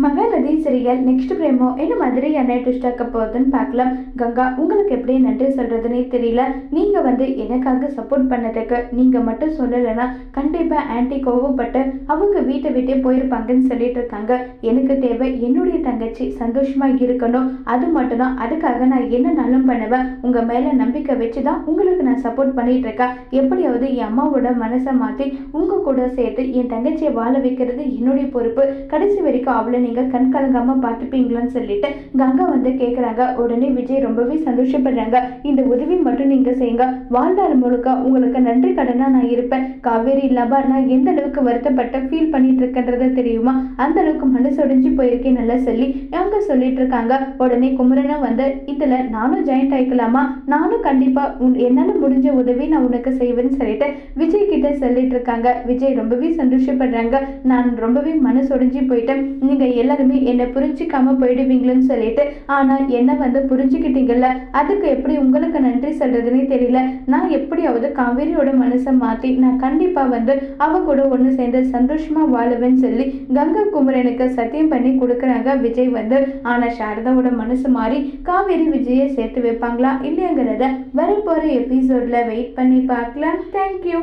Mahanadi serial next பிரேமோ என்ன மாதிரியான twist ஆக்க போகுதுன்னு பார்க்கலாம். கங்கா, உங்களுக்கு எப்படி நன்றி சொல்றதுன்னே தெரியல. நீங்க எனக்காக சப்போர்ட் பண்ணதுக்கு நீங்க மட்டும் சொல்லலைன்னா கண்டிப்பா ஆன்டி கோவப்பட்டு அவங்க வீட்டை விட்டே போயிருப்பாங்கன்னு சொல்லிட்டு இருக்காங்க. எனக்கு தேவை என்னுடைய தங்கச்சி சந்தோஷமா இருக்கணும், அது மட்டும்தான். அதுக்காக நான் என்னன்னாலும் பண்ணுவேன். உங்க மேல நம்பிக்கை வச்சுதான் உங்களுக்கு நான் சப்போர்ட் பண்ணிட்டு இருக்கேன். எப்படியாவது என் அம்மாவோட மனசை மாத்தி உங்க கூட சேர்த்து என் தங்கச்சியை வாழ வைக்கிறது என்னுடைய பொறுப்பு. கடைசி வரைக்கும் அவளை நீங்க கண் கலங்காம பார்த்துப்பீங்களான்னு சொல்லிட்டு கங்கா கேக்குறாங்க. உடனே விஜய் ரொம்பவே சந்தோஷப்படுறாங்க. இந்த உதவி மட்டும் நீங்க செய்யுங்க, வாழ்நாள் முழுக்க உங்களுக்கு நன்றி கடனா நான் இருப்பேன். காவேரி இல்லாம நான் எந்த அளவுக்கு வருத்தப்பட்ட ஃபீல் பண்ணிட்டு இருக்கேன்றத தெரியுமா, அந்த அளவுக்கு மனசு உடைஞ்சு போயிருக்கேன் நல்லா சொல்லி அவங்க சொல்லிட்டு இருக்காங்க. உடனே குமரனும் இதுல நானும் ஜாயிண்ட் ஆயிக்கலாமா, நானும் கண்டிப்பா என்னால முடிஞ்ச உதவி நான் உனக்கு செய்வேன்னு சொல்லிட்டு விஜய் கிட்ட சொல்லிட்டு இருக்காங்க. விஜய் ரொம்பவே சந்தோஷப்படுறாங்க. நான் ரொம்பவே மனசு உடைஞ்சு போயிட்டேன், நீங்க எல்லாருமே என்னை புரிஞ்சிக்காம போயிடுவீங்களன்னு சொல்லிட்டு. ஆனா என்ன புரிஞ்சுக்கிட்டீங்கல்ல, அதுக்கு எப்படி உங்களுக்கு நன்றி சொல்றதுன்னே தெரியல. நான் எப்படியாவது காவேரியோட மனசை மாத்தி நான் கண்டிப்பா அவ கூட ஒண்ணு சேர்ந்து சந்தோஷமா வாழுவேன்னு சொல்லி கங்கா குமரனுக்கு சத்தியம் பண்ணி கொடுக்குறாங்க விஜய் ஆனா சாரதாவோட மனசு மாறி காவேரி விஜயை சேர்த்து வைப்பாங்களா இல்லையாங்கிறத வரப்போற எபிசோட்ல வெயிட் பண்ணி பார்க்கலாம். தேங்க்யூ.